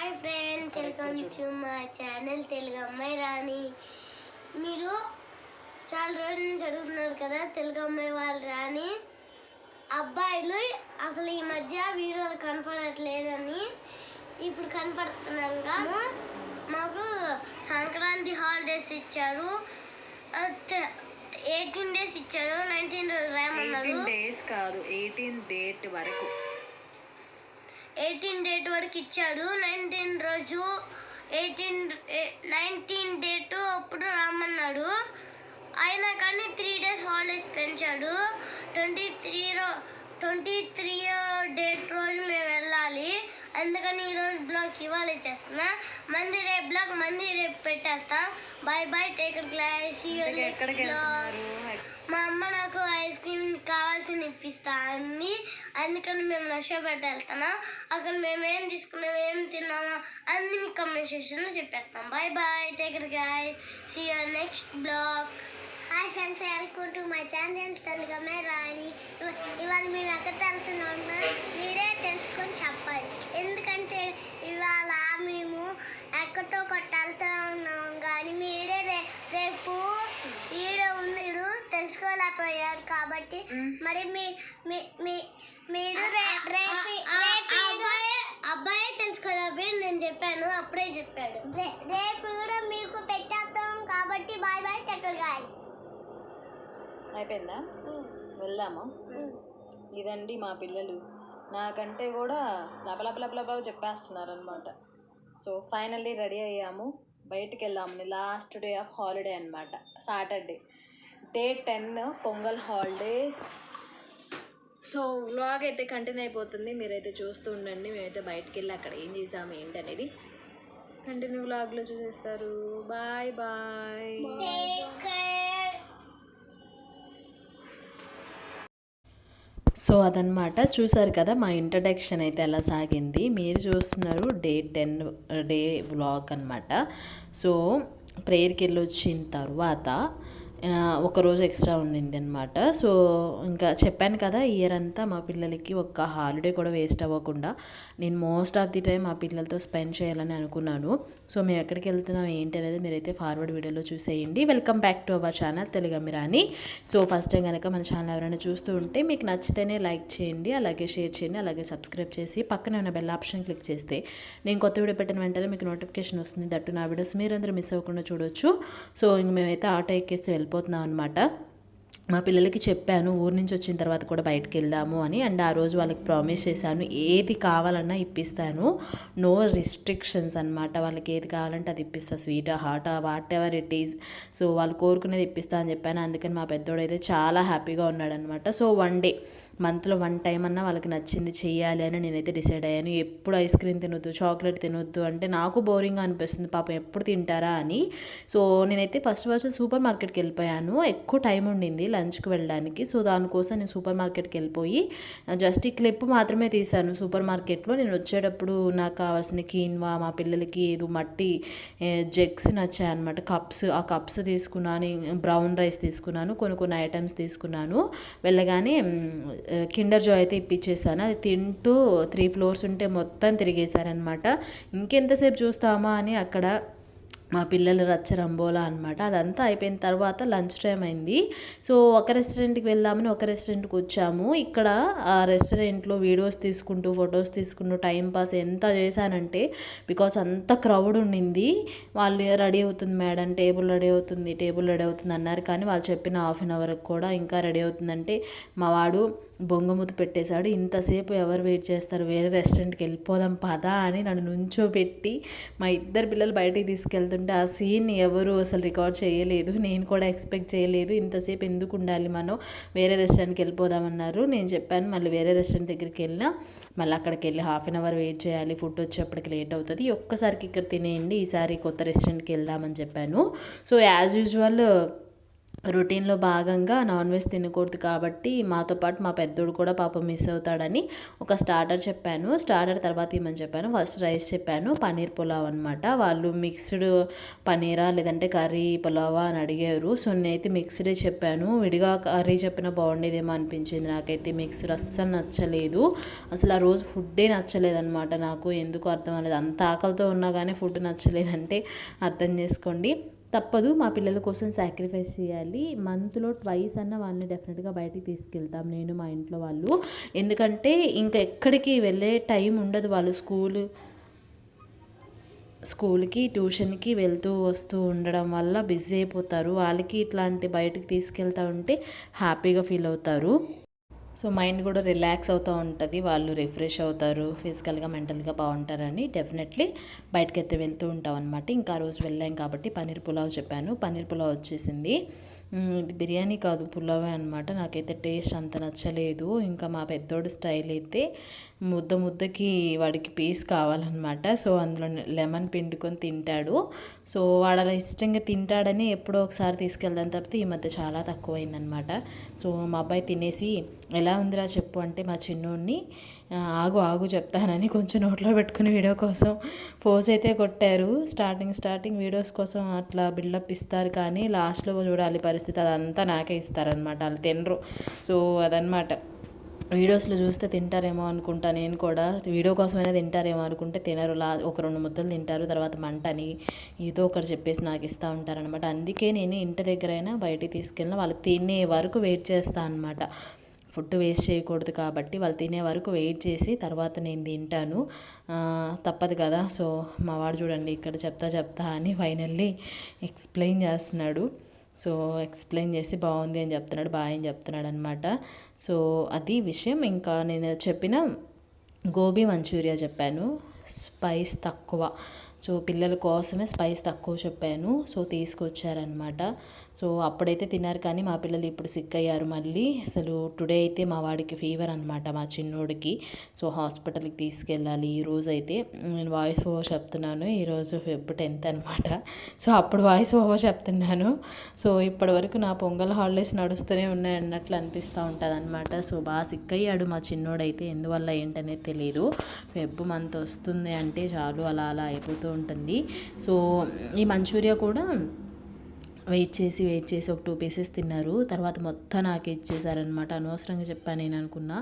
Hi friends, welcome to మా channel Telugu అమ్మాయి రాణి. మీరు చాలా రోజుల నుంచి అడుగుతున్నారు కదా తెలుగు అమ్మాయి వాళ్ళు రాని అబ్బాయిలు అసలు ఈ మధ్య వీడియోలు కనపడట్లేదని ఇప్పుడు కనపడుతున్నాగా. మాకు సంక్రాంతి హాలిడేస్ ఇచ్చారు, 18 days ఇచ్చారు. 19 రోజు రాయమన్నారు. 18 days కాదు, 18 date వరకు 18 date వరకు ఇచ్చాడు. 19 రోజు 19 date అప్పుడు రమ్మన్నాడు. అయినా కానీ 3 days హాలిడేస్ పెంచాడు. 23 date రోజు మేము వెళ్ళాలి. అందుకని ఈరోజు బ్లాగ్ ఇవాళ చేస్తున్నా. మంది రేపు బ్లాగ్ మంది రేపు పెట్టేస్తాం. Bye bye, take class. మా అమ్మ నాకు ఐస్ క్రీమ్ కావాల్సింది ఇప్పిస్తా అంది. అందుకని మేము నష్టపడి వెళ్తున్నాం. అక్కడ మేము ఏం తీసుకున్నాము, ఏం తిన్నామో అన్ని మీకు కమెంట్ సెక్షన్లో చెప్పేస్తాం. Bye bye, take guys, see you next blog. Hi friends, welcome to my channel Telugu అమ్మాయి రాణి. ఇవాళ మేము ఎక్కడికి వెళ్తున్నామో మీరే తెలుసుకొని చెప్పాలి. ఎందుకంటే ఇవాళ మేము ఎక్కతో కొట్టాలుతూ ఉన్నాం, కానీ మీరే రేపు వీడియో ఉంది తెలుసుకోలేకపోయారు. కాబట్టి మరి మీరు అబ్బాయి తెలుసుకోలేకపోయి నేను చెప్పాను, అప్పుడే చెప్పాడు. రేపు కూడా మీకు పెట్టేస్తాం. కాబట్టి bye bye, take care guys. అయిపోయిందా? వెళ్దామా? ఇదండి మా పిల్లలు, నాకంటే కూడా లపలపలపలప చెప్పేస్తున్నారు అనమాట. సో ఫైనల్లీ రెడీ అయ్యాము, బయటికి వెళ్దామని. లాస్ట్ డే ఆఫ్ హాలిడే అనమాట, Saturday, Day 10 pongal holidays. So vlog అయితే కంటిన్యూ అయిపోతుంది, మీరైతే చూస్తూ ఉండండి. మేమైతే బయటికి వెళ్ళి అక్కడ ఏం చేసాము ఏంటి అనేది కంటిన్యూ వ్లాగ్లో చూసేస్తారు. Bye bye. సో అదనమాట, చూసారు కదా మా ఇంట్రడక్షన్ అయితే ఎలా సాగింది. మీరు చూస్తున్నారు Day 10 వ్లాగ్ అనమాట. సో ప్రేయర్కి వెళ్ళి వచ్చిన తర్వాత ఒకరోజు ఎక్స్ట్రా ఉండింది అనమాట. సో ఇంకా చెప్పాను కదా, ఇయర్ అంతా మా పిల్లలకి ఒక్క హాలిడే కూడా వేస్ట్ అవ్వకుండా నేను మోస్ట్ ఆఫ్ ది టైం మా పిల్లలతో స్పెండ్ చేయాలని అనుకున్నాను. సో మేము ఎక్కడికి వెళ్తున్నాం ఏంటి అనేది మీరైతే ఫార్వర్డ్ వీడియోలో చూసేయండి. Welcome back to our channel Telugu అమ్మాయి రాణి. సో ఫస్ట్ టైం కనుక మన ఛానల్ ఎవరైనా చూస్తూ ఉంటే మీకు నచ్చితేనే లైక్ చేయండి, అలాగే షేర్ చేయండి, అలాగే సబ్స్క్రైబ్ చేసి పక్కనే ఉన్న బెల్ ఆప్షన్ క్లిక్ చేస్తే నేను కొత్త వీడియో పెట్టిన వెంటనే మీకు నోటిఫికేషన్ వస్తుంది. దట్టు నా వీడియోస్ మీరందరూ మిస్ అవ్వకుండా చూడొచ్చు. సో ఇంక మేమైతే ఆటో ఎక్కేసి వెళ్ళిపోతున్నాం అనమాట. మా పిల్లలకి చెప్పాను ఊరు నుంచి వచ్చిన తర్వాత కూడా బయటకు వెళ్దాము అని. అండ్ ఆ రోజు వాళ్ళకి ప్రామిస్ చేశాను, ఏది కావాలన్నా ఇప్పిస్తాను, నో రిస్ట్రిక్షన్స్ అనమాట. వాళ్ళకి ఏది కావాలంటే అది ఇప్పిస్తా, స్వీటా హాటా whatever it is. So వాళ్ళు కోరుకునేది ఇప్పిస్తా అని చెప్పాను. అందుకని మా పెద్దోడు అయితే చాలా హ్యాపీగా ఉన్నాడనమాట. సో మంత్లో 1 టైం అన్నా వాళ్ళకి నచ్చింది చెయ్యాలి అని నేనైతే డిసైడ్ అయ్యాను. ఎప్పుడు ఐస్ క్రీమ్ తినొద్దు, చాక్లెట్ తినొద్దు అంటే నాకు బోరింగ్గా అనిపిస్తుంది, పాపం ఎప్పుడు తింటారా అని. సో నేనైతే ఫస్ట్ సూపర్ మార్కెట్కి వెళ్ళిపోయాను. ఎక్కువ టైం ఉండింది లంచ్కి వెళ్ళడానికి. సో దానికోసం నేను సూపర్ మార్కెట్కి వెళ్ళిపోయి జస్ట్ ఈ క్లిప్ మాత్రమే తీశాను సూపర్ మార్కెట్లో. నేను వచ్చేటప్పుడు నాకు కావాల్సిన కీన్వా, మా పిల్లలకి ఏదో మట్టి జగ్స్ నచ్చాయి అనమాట, కప్స్. ఆ కప్స్ తీసుకున్నాను, బ్రౌన్ రైస్ తీసుకున్నాను, కొన్ని ఐటమ్స్ తీసుకున్నాను. వెళ్ళగానే కిండర్ జాయ్ అయితే ఇప్పించేసాను. అది తింటూ 3 floors ఉంటే మొత్తం తిరిగేశారనమాట. ఇంకెంతసేపు చూస్తామా అని అక్కడ మా పిల్లలు రచ్చరంబోలా అనమాట. అదంతా అయిపోయిన తర్వాత లంచ్ టైం అయింది. సో ఒక రెస్టారెంట్కి వెళ్దామని ఒక రెస్టారెంట్కి వచ్చాము. ఇక్కడ ఆ రెస్టారెంట్లో వీడియోస్ తీసుకుంటూ ఫొటోస్ తీసుకుంటూ టైం పాస్ ఎంత చేశానంటే, బికాస్ అంత క్రౌడ్ ఉండింది. వాళ్ళు రెడీ అవుతుంది మేడం, టేబుల్ రెడీ అవుతుంది అన్నారు. కానీ వాళ్ళు చెప్పిన 1/2 hour కూడా ఇంకా రెడీ అవుతుందంటే మా వాడు బొంగమూత పెట్టేశాడు. ఇంతసేపు ఎవరు వెయిట్ చేస్తారు, వేరే రెస్టారెంట్కి వెళ్ళిపోదాం పదా అని నన్ను నుంచోబెట్టి మా ఇద్దరు పిల్లలు బయటికి తీసుకెళ్తుంటే ఆ సీన్ ఎవరు అసలు రికార్డ్ చేయలేదు. నేను కూడా ఎక్స్పెక్ట్ చేయలేదు, ఇంతసేపు ఎందుకు ఉండాలి, మనం వేరే రెస్టారెంట్కి వెళ్ళిపోదామన్నారు. నేను చెప్పాను మళ్ళీ వేరే రెస్టారెంట్ దగ్గరికి వెళ్ళినా మళ్ళీ అక్కడికి వెళ్ళి 1/2 hour వెయిట్ చేయాలి, ఫుడ్ వచ్చేప్పటికి లేట్ అవుతుంది, ఒక్కసారికి ఇక్కడ తినేయండి, ఈసారి కొత్త రెస్టారెంట్కి వెళ్దామని చెప్పాను. సో యాజ్ యూజువల్ రొటీన్లో భాగంగా నాన్ వెజ్ తినకూడదు కాబట్టి మాతో పాటు మా పెద్దోడు కూడా పాపం మిస్ అవుతాడని ఒక స్టార్టర్ చెప్పాను. స్టార్టర్ తర్వాత ఇవ్వమని చెప్పాను. ఫస్ట్ రైస్ చెప్పాను, పన్నీర్ పులావ్ అనమాట. వాళ్ళు మిక్స్డ్ పన్నీరా లేదంటే కర్రీ పులావా అని అడిగారు. సో నేనైతే మిక్స్డే చెప్పాను. విడిగా కర్రీ చెప్పినా బాగుండేదేమో అనిపించింది నాకైతే. మిక్స్డ్ అస్సలు నచ్చలేదు. అసలు ఆ రోజు ఫుడ్డే నచ్చలేదన్నమాట నాకు. ఎందుకు అర్థం అవ్వలేదు. అంత ఆకలితో ఉన్నా కానీ ఫుడ్ నచ్చలేదంటే అర్థం చేసుకోండి. తప్పదు, మా పిల్లల కోసం సాక్రిఫైస్ చేయాలి. మంత్లో ట్వైస్ అన్న వాళ్ళని డెఫినెట్గా బయటికి తీసుకెళ్తాం నేను, మా ఇంట్లో వాళ్ళు. ఎందుకంటే ఇంకా ఎక్కడికి వెళ్ళే టైం ఉండదు. వాళ్ళు స్కూల్కి ట్యూషన్కి వెళ్తూ వస్తూ ఉండడం వల్ల బిజీ అయిపోతారు. వాళ్ళకి ఇట్లాంటి బయటికి తీసుకెళ్తూ ఉంటే హ్యాపీగా ఫీల్ అవుతారు. సో మైండ్ కూడా రిలాక్స్ అవుతూ ఉంటుంది. వాళ్ళు రిఫ్రెష్ అవుతారు, ఫిజికల్గా మెంటల్గా బాగుంటారని డెఫినెట్లీ బయటకైతే వెళ్తూ ఉంటాం అనమాట. ఇంకా ఆ రోజు వెళ్ళాం కాబట్టి పన్నీర్ పులావ్ చెప్పాను. పన్నీర్ పులావ్ వచ్చేసింది. ఇది బిర్యానీ కాదు, పులావే అనమాట. నాకైతే టేస్ట్ అంత నచ్చలేదు. ఇంకా మా పెద్దోడు స్టైల్ అయితే ముద్దకి వాడికి పీస్ కావాలన్నమాట. సో అందులో లెమన్ పిండుకొని తింటాడు. సో వాడు అలా ఇష్టంగా తింటాడని ఎప్పుడో ఒకసారి తీసుకెళ్దాం తప్పితే ఈ మధ్య చాలా తక్కువైందనమాట. సో మా అబ్బాయి తినేసి ఎలా ఉందిరా చెప్పు అంటే మా చిన్నోడిని ఆగు చెప్తానని కొంచెం నోట్లో పెట్టుకుని వీడియో కోసం పోజ్ అయితే కొట్టారు. స్టార్టింగ్ వీడియోస్ కోసం అట్లా బిల్డప్ ఇస్తారు, కానీ లాస్ట్లో చూడాలి పరిస్థితి అదంతా నాకే ఇస్తారనమాట. వాళ్ళు తినరు. సో అదనమాట. వీడియోస్లో చూస్తే తింటారేమో అనుకుంటా, నేను కూడా వీడియో కోసమైనా తింటారేమో అనుకుంటే తినరు. ఒక 2 ముద్దలు తింటారు, తర్వాత మంటని ఏదో ఒకటి చెప్పేసి నాకు ఇస్తూ ఉంటారనమాట. అందుకే నేను ఇంటి దగ్గరైనా బయటికి తీసుకెళ్ళిన వాళ్ళు తినే వరకు వెయిట్ చేస్తాను అనమాట. ఫుడ్ వేస్ట్ చేయకూడదు కాబట్టి వాళ్ళు తినే వరకు వెయిట్ చేసి తర్వాత నేను తింటాను. తప్పదు కదా. సో మా వాడు చూడండి ఇక్కడ చెప్తా అని ఫైనల్లీ ఎక్స్ప్లెయిన్ చేస్తున్నాడు. సో ఎక్స్ప్లెయిన్ చేసి బాగుంది అని చెప్తున్నాడు, బాగా అని చెప్తున్నాడు అనమాట. సో అది విషయం. ఇంకా నేను చెప్పిన గోబీ మంచూరియా చెప్పాను, స్పైస్ తక్కువ. సో పిల్లల కోసమే స్పైస్ తక్కువ చెప్పాను. సో తీసుకొచ్చారనమాట. సో అప్పుడైతే తిన్నారు, కానీ మా పిల్లలు ఇప్పుడు సిక్ అయ్యారు మళ్ళీ. అసలు టుడే అయితే మా వాడికి ఫీవర్ అనమాట, మా చిన్నోడికి. సో హాస్పిటల్కి తీసుకెళ్ళాలి. ఈరోజు అయితే నేను వాయిస్ ఓవర్ చెప్తున్నాను. ఈరోజు Feb 10th అనమాట. సో అప్పుడు వాయిస్ ఓవర్ చెప్తున్నాను. సో ఇప్పటి వరకు నా పొంగల్ హాలిడేస్ నడుస్తూనే ఉన్నాయి అన్నట్లు అనిపిస్తూ ఉంటుంది అనమాట. సో బాగా సిక్ అయ్యాడు మా చిన్నోడైతే. ఎందువల్ల ఏంటనేది తెలియదు. Feb మంత్ వస్తుంది అంటే చాలు అలా అయిపోతూ ఉంటుంది. సో ఈ మంచూరియా కూడా వెయిట్ చేసి ఒక 2 పీసెస్ తిన్నారు. తర్వాత మొత్తం నాకు ఇచ్చేసారనమాట. అనవసరంగా చెప్పాను నేను అనుకున్నా.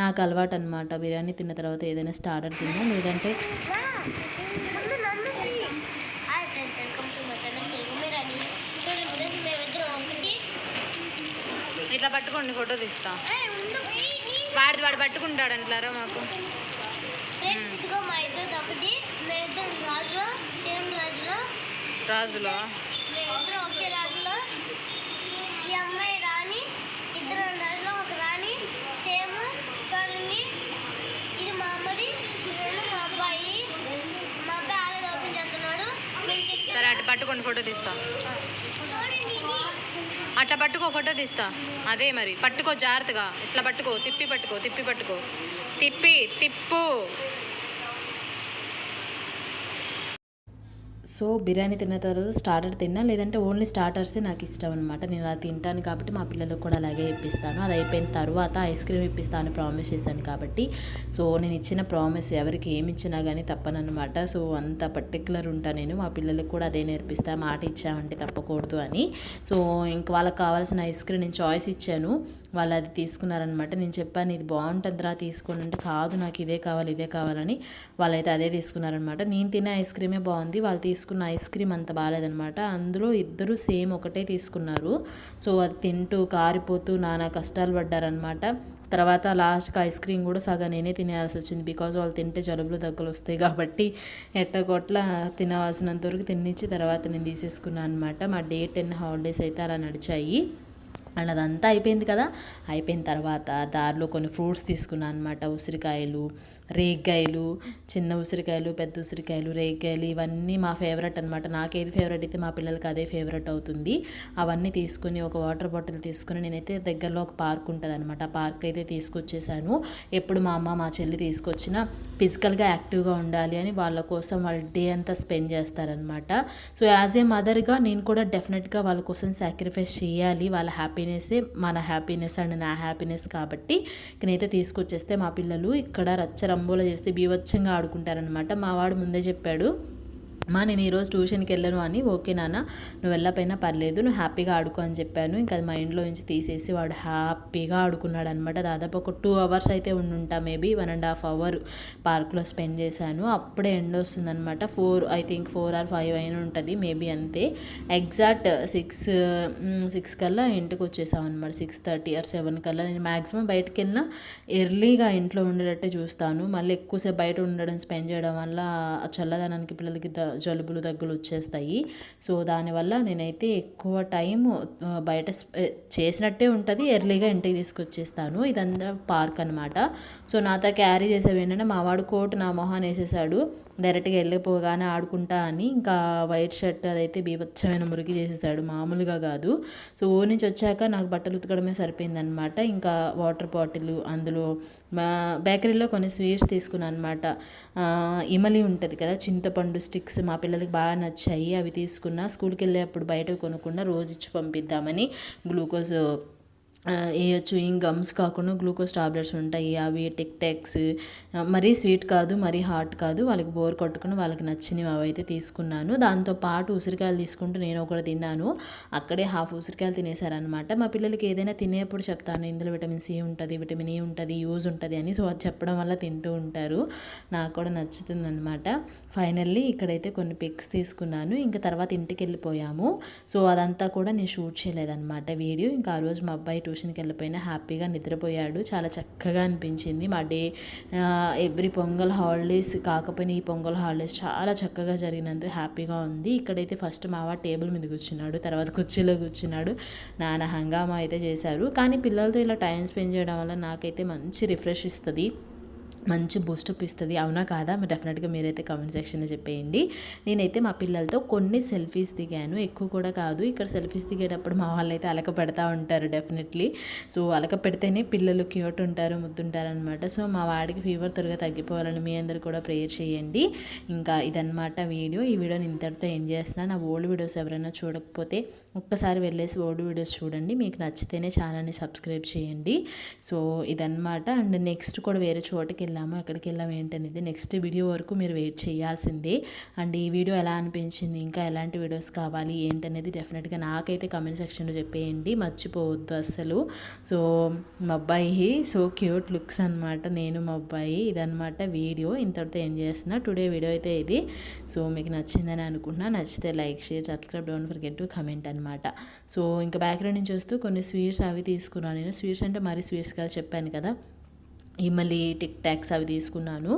నాకు అలవాటు అనమాట, బిర్యానీ తిన్న తర్వాత ఏదైనా స్టార్టర్ తిన్నా, లేదంటే ఇట్లా పట్టుకోండి, ఫోటో తీస్తా. వాడు పట్టుకుంటాడు అంటారా మాకు. రాజులో ఒకే రాజులో ఈ అమ్మాయి రాణి, ఇద్దరు రాజులో ఒక రాణి సేమ్. చూడండి, ఇది మా అమ్మది, మా అబ్బాయి ఆల్రెడీ ఓపెన్ చేస్తున్నాడు. సరే అటు పట్టుకోండి, ఫోటో తీస్తా. అట్లా పట్టుకో, ఫోటో తీస్తా. అదే మరి పట్టుకో జాగ్రత్తగా. ఇట్లా పట్టుకో, తిప్పి పట్టుకో. తిప్పు. సో బిర్యానీ తిన్న తర్వాత స్టార్టర్ తిన్నా, లేదంటే ఓన్లీ స్టార్టర్సే నాకు ఇష్టం అనమాట. నేను అలా తింటాను కాబట్టి మా పిల్లలకు కూడా అలాగే ఇప్పిస్తాను. అది అయిపోయిన తర్వాత ఐస్ క్రీమ్ ఇప్పిస్తాను ప్రామిస్ చేశాను కాబట్టి. సో నేను ఇచ్చిన ప్రామిస్ ఎవరికి ఏమి ఇచ్చినా కానీ తప్పనమాట. సో అంత పర్టికులర్ ఉంటాను నేను. మా పిల్లలకు కూడా అదే నేర్పిస్తాను, మాట ఇచ్చామంటే తప్పకూడదు అని. సో ఇంక వాళ్ళకి కావాల్సిన ఐస్ క్రీమ్ నేను చాయిస్ ఇచ్చాను, వాళ్ళు అది తీసుకున్నారనమాట. నేను చెప్పాను ఇది బాగుంటుందిరా తీసుకోండి అంటే, కాదు నాకు ఇదే కావాలని వాళ్ళైతే అదే తీసుకున్నారనమాట. నేను తినే ఐస్ క్రీమే బాగుంది, వాళ్ళు తీసుకున్న ఐస్ క్రీమ్ అంత బాగాలేదనమాట. అందులో ఇద్దరు సేమ్ ఒకటే తీసుకున్నారు. సో అది తింటూ కారిపోతూ నానా కష్టాలు పడ్డారనమాట. తర్వాత లాస్ట్కి ఐస్ క్రీమ్ కూడా సగం నేనే తినేయాల్సి వచ్చింది. బికాజ్ వాళ్ళు తింటే జలుబులు దగ్గులు వస్తాయి కాబట్టి ఎట్టగొట్ల తినవలసినంత వరకు తినిచ్చి తర్వాత నేను తీసేసుకున్నాను అనమాట. మా Day 10 హాలిడేస్ అయితే అలా నడిచాయి. అండ్ అదంతా అయిపోయింది కదా. అయిపోయిన తర్వాత దారిలో కొన్ని ఫ్రూట్స్ తీసుకున్నాను అనమాట. ఉసిరికాయలు, రేగ్గాయలు, చిన్న ఉసిరికాయలు, పెద్ద ఉసిరికాయలు, రేగ్గాయలు ఇవన్నీ మా ఫేవరెట్ అనమాట. నాకు ఏది ఫేవరెట్ అయితే మా పిల్లలకి అదే ఫేవరెట్ అవుతుంది. అవన్నీ తీసుకుని ఒక వాటర్ బాటిల్ తీసుకుని నేనైతే దగ్గరలో ఒక పార్క్ ఉంటుంది అనమాట. ఆ పార్క్ అయితే తీసుకొచ్చేసాను. ఎప్పుడు మా అమ్మ మా చెల్లి తీసుకొచ్చిన ఫిజికల్గా యాక్టివ్గా ఉండాలి అని వాళ్ళ కోసం వాళ్ళ డే అంతా స్పెండ్ చేస్తారనమాట. సో యాజ్ ఏ మదర్గా నేను కూడా డెఫినెట్గా వాళ్ళ కోసం సాక్రిఫైస్ చేయాలి. వాళ్ళ హ్యాపీనెస్సే మన హ్యాపీనెస్ అండ్ నా హ్యాపీనెస్ కాబట్టి నేనైతే తీసుకొచ్చేస్తే మా పిల్లలు ఇక్కడ రచ్చరంబోల చేస్తే బీభత్సంగా ఆడుకుంటారనమాట. మా వాడు ముందే చెప్పాడు, నేను ఈరోజు ట్యూషన్కి వెళ్ళను అని. ఓకే నాన్న, నువ్వు వెళ్ళకపోయినా పర్లేదు, నువ్వు హ్యాపీగా ఆడుకో అని చెప్పాను. ఇంకా అది మైండ్లో నుంచి తీసేసి వాడు హ్యాపీగా ఆడుకున్నాడు అనమాట. దాదాపు ఒక 2 hours అయితే ఉండుంటా, మేబీ 1.5 hour పార్క్లో స్పెండ్ చేశాను. అప్పుడే ఎండ్ వస్తుందనమాట. 4 or 5 అయిన ఉంటుంది మేబీ, అంతే. ఎగ్జాక్ట్ 6 కల్లా ఇంటికి వచ్చేసాం అనమాట. 6:30 or 7 కల్లా. నేను మ్యాక్సిమం బయటకు వెళ్ళినా ఎర్లీగా ఇంట్లో ఉండేటట్టే చూస్తాను. మళ్ళీ ఎక్కువసేపు బయట ఉండడం స్పెండ్ చేయడం వల్ల చల్లదనానికి పిల్లలకి జలుబులు దగ్గులు వచ్చేస్తాయి. సో దానివల్ల నేనైతే ఎక్కువ టైం బయట చేసినట్టే ఉంటుంది, ఎర్లీగా ఇంటికి తీసుకొచ్చేస్తాను. ఇదంతా పార్క్ అనమాట. సో నాతో క్యారీ చేసేవి ఏంటంటే మా వాడు కోట్ నా మొహాన్ని వేసేసాడు, డైరెక్ట్గా వెళ్ళిపోగానే ఆడుకుంటా అని. ఇంకా వైట్ షర్ట్ అదైతే బీభత్సమైన మురికి చేసేసాడు, మామూలుగా కాదు. సో ఊరి నుంచి వచ్చాక నాకు బట్టలు ఉతకడమే సరిపోయిందనమాట. ఇంకా వాటర్ బాటిల్, అందులో బేకరీలో కొన్ని స్వీట్స్ తీసుకున్నాను అనమాట. ఇమలి ఉంటుంది కదా, చింతపండు స్టిక్స్, మా పిల్లలకి బాగా నచ్చాయి. అవి తీసుకున్నా. స్కూల్కి వెళ్ళేప్పుడు బయటకు కొనుక్కున్నా, రోజు ఇచ్చి పంపిద్దామని. గ్లూకోజ్ వేయచ్చు, గమ్స్ కాకుండా గ్లూకోజ్ టాబ్లెట్స్ ఉంటాయి, అవి టిక్ టాక్స్. మరీ స్వీట్ కాదు, మరీ హాట్ కాదు, వాళ్ళకి బోర్ కొట్టుకుని వాళ్ళకి నచ్చినవి అవి అయితే తీసుకున్నాను. దాంతోపాటు ఉసిరికాయలు తీసుకుంటూ నేను ఒకటి తిన్నాను. అక్కడే హాఫ్ ఉసిరికాయలు తినేశారనమాట. మా పిల్లలకి ఏదైనా తినేప్పుడు చెప్తాను, ఇందులో విటమిన్ సి ఉంటుంది, విటమిన్ ఈ ఉంటుంది, యూజ్ ఉంటుంది అని. సో అది చెప్పడం వల్ల తింటూ ఉంటారు, నాకు కూడా నచ్చుతుంది అనమాట. ఫైనల్లీ ఇక్కడైతే కొన్ని పిక్స్ తీసుకున్నాను. ఇంకా తర్వాత ఇంటికి వెళ్ళిపోయాము. సో అదంతా కూడా నేను షూట్ చేయలేదన్నమాట వీడియో. ఇంకా ఆ రోజు మా అబ్బాయి ట్యూషన్కి వెళ్ళిపోయినా హ్యాపీగా నిద్రపోయాడు. చాలా చక్కగా అనిపించింది మా డే. ఎవ్రీ పొంగల్ హాలిడేస్ కాకపోయినా ఈ పొంగల్ హాలిడేస్ చాలా చక్కగా జరిగినందుకు హ్యాపీగా ఉంది. ఇక్కడైతే ఫస్ట్ మావా టేబుల్ మీద కూర్చున్నాడు, తర్వాత కుర్చీలో కూర్చున్నాడు. నాన్న హంగామా అయితే చేశారు. కానీ పిల్లలతో ఇలా టైం స్పెండ్ చేయడం వల్ల నాకైతే మంచి రిఫ్రెష్ ఇస్తుంది, మంచి బూస్టప్ ఇస్తుంది. అవునా కాదా? డెఫినెట్గా మీరైతే కామెంట్ సెక్షన్లో చెప్పేయండి. నేనైతే మా పిల్లలతో కొన్ని సెల్ఫీస్ దిగాను, ఎక్కువ కూడా కాదు. ఇక్కడ సెల్ఫీస్ దిగేటప్పుడు మా వాళ్ళు అయితే అలక పెడతా ఉంటారు డెఫినెట్లీ. సో అలక పెడితేనే పిల్లలు క్యూట్ ఉంటారు, ముద్దుంటారు అనమాట. సో మా వాడికి ఫీవర్ త్వరగా తగ్గిపోవాలని మీ అందరు కూడా ప్రేయర్ చేయండి. ఇంకా ఇదన్నమాట వీడియో. ఈ వీడియోని ఇంతటితో ఎండ్ చేస్తున్నాను. నా ఓల్డ్ వీడియోస్ ఎవరైనా చూడకపోతే ఒక్కసారి వెళ్ళేసి ఓల్డ్ వీడియోస్ చూడండి, మీకు నచ్చితేనే ఛానల్ని సబ్స్క్రైబ్ చేయండి. సో ఇదన్నమాట. అండ్ నెక్స్ట్ కూడా వేరే చోటుకి వెళ్ళాము, ఎక్కడికి వెళ్ళాము ఏంటనేది నెక్స్ట్ వీడియో వరకు మీరు వెయిట్ చేయాల్సిందే. అండ్ ఈ వీడియో ఎలా అనిపించింది, ఇంకా ఎలాంటి వీడియోస్ కావాలి ఏంటనేది డెఫినెట్గా నాకైతే కామెంట్ సెక్షన్లో చెప్పేయండి, మర్చిపోవద్దు అస్సలు. సో మా అబ్బాయి సో క్యూట్ లుక్స్ అనమాట, నేను మా అబ్బాయి. ఇదనమాట వీడియో, ఇంతటితో ఏం చేస్తున్నా. టుడే వీడియో అయితే ఇది. సో మీకు నచ్చిందని అనుకుంటున్నా. నచ్చితే like, share, subscribe, don't forget to comment అనమాట. సో ఇంకా బ్యాక్గ్రౌండ్ నుంచి వస్తూ కొన్ని స్వీట్స్ అవి తీసుకున్నాను నేను. స్వీట్స్ అంటే మరీ స్వీట్స్ కాదు, చెప్పాను కదా, మళ్ళీ టిక్ టాక్స్ అవి తీసుకున్నాను.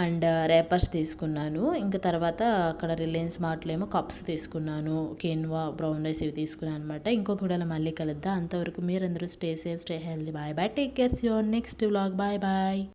అండ్ రేపర్స్ తీసుకున్నాను. ఇంకా తర్వాత అక్కడ రిలయన్స్ మార్ట్లో ఏమో కప్స్ తీసుకున్నాను, కిన్వా, బ్రౌన్ రైస్ ఇవి తీసుకున్నాను అనమాట. ఇంకొక వీడియోలో మళ్ళీ కలుద్దాం. అంతవరకు మీరందరూ stay safe, stay healthy. Bye bye, take care, see you on next vlog. Bye bye.